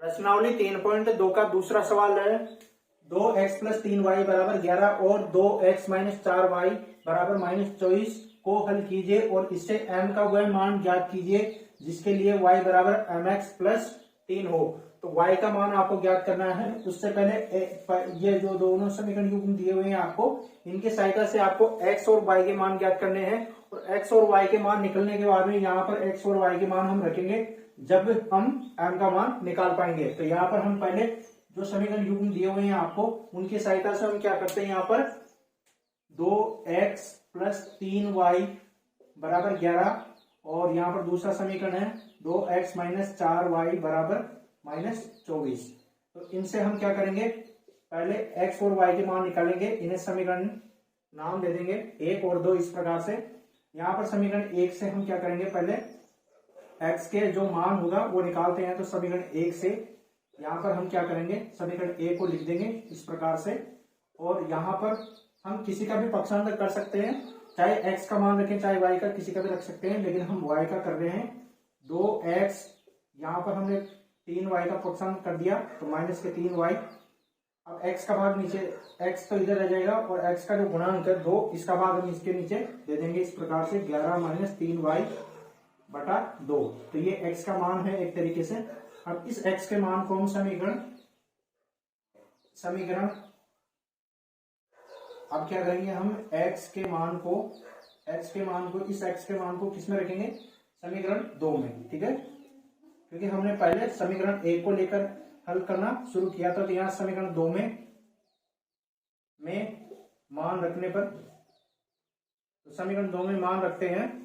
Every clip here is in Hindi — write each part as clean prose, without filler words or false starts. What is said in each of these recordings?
प्रश्नावली 3.2 का दूसरा सवाल है 2x प्लस 3y बराबर 11 और 2x माइनस 4y बराबर माइनस 24 को हल कीजिए और इससे m का वह मान ज्ञात कीजिए जिसके लिए y बराबर mx प्लस 3 हो। तो y का मान आपको ज्ञात करना है। उससे पहले ये जो दोनों समीकरण युग्म दिए हुए हैं आपको, इनके सहायता से आपको x और y के मान ज्ञात करने हैं और x और y के मान निकलने के बाद में यहाँ पर x और y के मान हम रखेंगे जब हम m का मान निकाल पाएंगे। तो यहाँ पर हम पहले जो समीकरण युग्म दिए हुए हैं आपको, उनकी सहायता से हम क्या करते हैं, यहाँ पर 2x प्लस 3y बराबर 11 और यहाँ पर दूसरा समीकरण है 2x माइनस 4y बराबर माइनस 24। तो इनसे हम क्या करेंगे, पहले x और y के मान निकालेंगे। इन्हें समीकरण नाम दे देंगे 1 और 2 इस प्रकार से। यहाँ पर समीकरण 1 से हम क्या करेंगे, पहले x के जो मान होगा वो निकालते हैं। तो समीकरण 1 से यहाँ पर हम क्या करेंगे, समीकरण 1 को लिख देंगे इस प्रकार से। और यहाँ पर हम किसी का भी पक्षांतर कर सकते हैं, चाहे x का मान रखें चाहे y का, किसी का भी रख सकते हैं, लेकिन हम y का कर रहे हैं। 2x, यहाँ पर हमने 3y का पक्षांतर कर दिया तो माइनस के 3y। अब x का भाग नीचे, x तो इधर रह जाएगा और x का जो गुणांक है 2, इसका भाग हम इसके नीचे दे देंगे इस प्रकार से 11 माइनस 3y बटा 2। तो ये x का मान है एक तरीके से। अब इस x के मान को हम समीकरण अब क्या करेंगे, हम x के मान को इस x के मान को किसमें रखेंगे, समीकरण 2 में। ठीक है, क्योंकि हमने पहले समीकरण 1 को लेकर हल करना शुरू किया था। तो यहाँ समीकरण 2 में मान रखने पर, तो समीकरण 2 में मान रखते हैं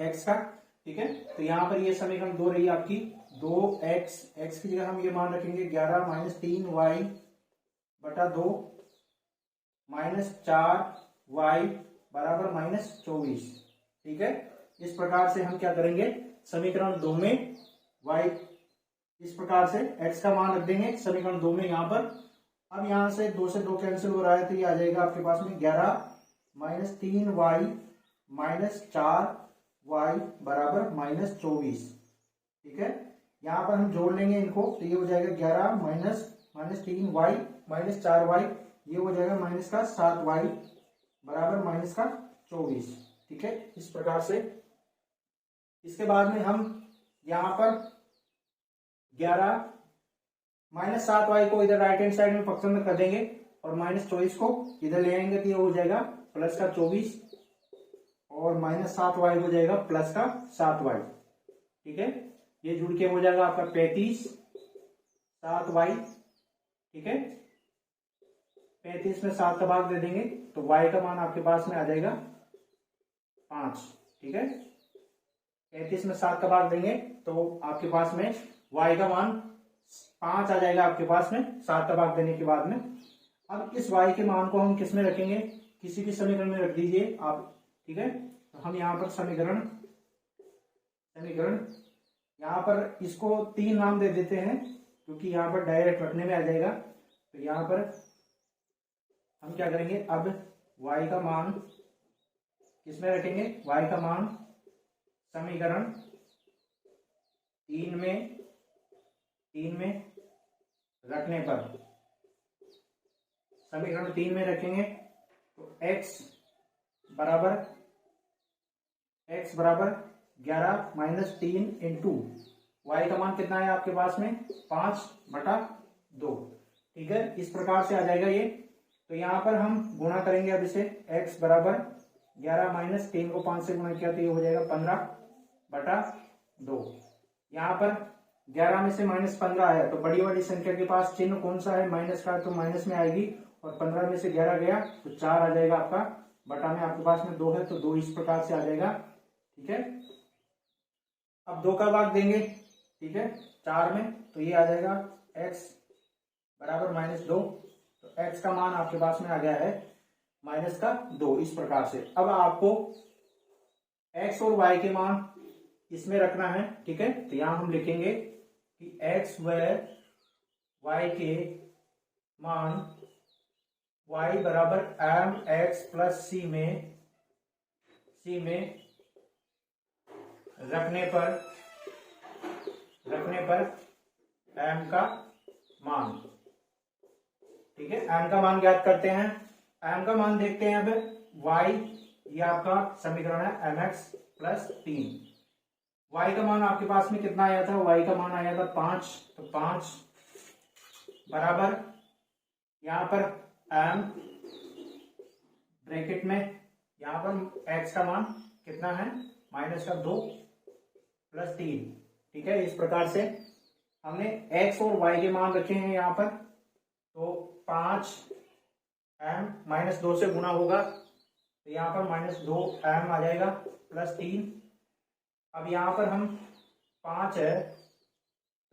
x का। ठीक है, तो यहाँ पर ये समीकरण 2 रही आपकी 2x की जगह हम ये मान रखेंगे 11 माइनस 3y बटा 2 माइनस 4y बराबर माइनस 24। ठीक है, इस प्रकार से हम क्या करेंगे, समीकरण 2 में y इस प्रकार से x का मान रख देंगे समीकरण 2 में यहाँ पर। अब यहाँ से 2 से 2 कैंसिल हो रहा है तो ये आ जाएगा आपके पास में 11 माइनस 3y माइनस 4y बराबर माइनस 24। ठीक है, यहाँ पर हम जोड़ लेंगे इनको तो ये हो जाएगा 11 माइनस 3y माइनस 4y, ये हो जाएगा माइनस का 7y बराबर माइनस का 24। ठीक है, इस प्रकार से। इसके बाद में हम यहाँ पर 11 माइनस 7y को इधर राइट हैंड साइड में पक्षांतर कर देंगे और माइनस 24 को इधर ले आएंगे तो ये हो जाएगा प्लस का 24 और माइनस 7y हो जाएगा प्लस का 7y। ठीक है, ये जुड़ के हो जाएगा आपका 35 7y। ठीक है, 35 में 7 का भाग दे देंगे तो y का मान आपके पास में आ जाएगा 5। ठीक है, 35 में 7 का भाग देंगे तो आपके पास में y का मान 5 आ जाएगा आपके पास में 7 का भाग देने के बाद में। अब इस y के मान को हम किस में रखेंगे, किसी भी समीकरण में रख दीजिए आप। ठीक है, तो हम यहाँ पर समीकरण यहाँ पर इसको 3 नाम दे देते हैं क्योंकि यहाँ पर डायरेक्ट रखने में आ जाएगा। तो यहाँ पर हम क्या करेंगे, अब y का मान किसमें रखेंगे, y का मान समीकरण 3 में रखने पर, समीकरण 3 में रखेंगे तो x बराबर 11 माइनस 3 इंटू y का मान कितना है आपके पास में 5 बटा 2। ठीक है, इस प्रकार से आ जाएगा ये। तो यहाँ पर हम गुणा करेंगे अब इसे, x बराबर 11 माइनस 3 को 5 से गुणा किया तो ये हो जाएगा 15 बटा 2। यहाँ पर 11 में से माइनस 15 आया तो बड़ी वाली संख्या के पास चिन्ह कौन सा है, माइनस का, तो माइनस में आएगी। और 15 में से 11 गया तो 4 आ जाएगा आपका, बटा में आपके पास में 2 है तो 2 इस प्रकार से आ जाएगा। ठीक है, अब 2 का भाग देंगे, ठीक है, 4 में तो ये आ जाएगा x बराबर माइनस 2। तो x का मान आपके पास में आ गया है माइनस का 2 इस प्रकार से। अब आपको x और y के मान इसमें रखना है। ठीक है, तो यहां हम लिखेंगे कि x व y के मान y बराबर mx प्लस c में रखने पर एम का मान। ठीक है, एम का मान ज्ञात करते हैं। एम का मान देखते हैं अब वाई, ये आपका समीकरण है एम एक्स प्लस 3। वाई का मान आपके पास में कितना आया था, वाई का मान आया था 5, तो 5 बराबर यहां पर एम ब्रैकेट में, यहां पर एक्स का मान कितना है, -2 प्लस 3। ठीक है, इस प्रकार से हमने एक्स और वाई के मान रखे हैं यहां पर। तो 5 एम -2 से गुना होगा, तो यहां पर -2 एम आ जाएगा प्लस 3। अब यहां पर हम 5 है,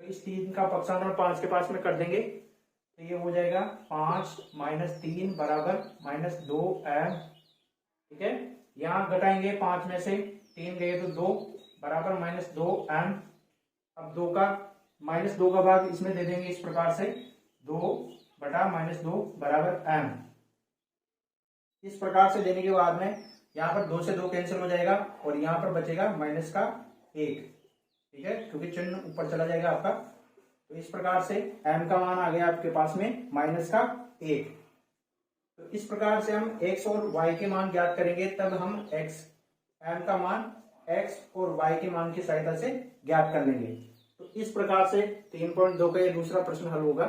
तो इस 3 का पक्षांतर 5 के पास में कर देंगे, तो ये हो जाएगा 5 - 3 बराबर -2 एम। ठीक है, यहां घटाएंगे 5 में से 3 गए तो 2 बराबर -2 एम। अब 2 का भाग इसमें दे देंगे इस प्रकार से, 2 बटा -2 बराबर एम। इस प्रकार से देने के बाद में यहां पर 2 से 2 कैंसिल हो जाएगा और यहां पर बचेगा -1। ठीक है, क्योंकि चिन्ह ऊपर चला जाएगा आपका। तो इस प्रकार से m का मान आ गया आपके पास में -1। तो इस प्रकार से हम x और y के मान ज्ञात करेंगे, तब हम m का मान x और y के मान की सहायता से ज्ञात कर लेंगे। तो इस प्रकार से 3.2 का ये दूसरा प्रश्न हल होगा।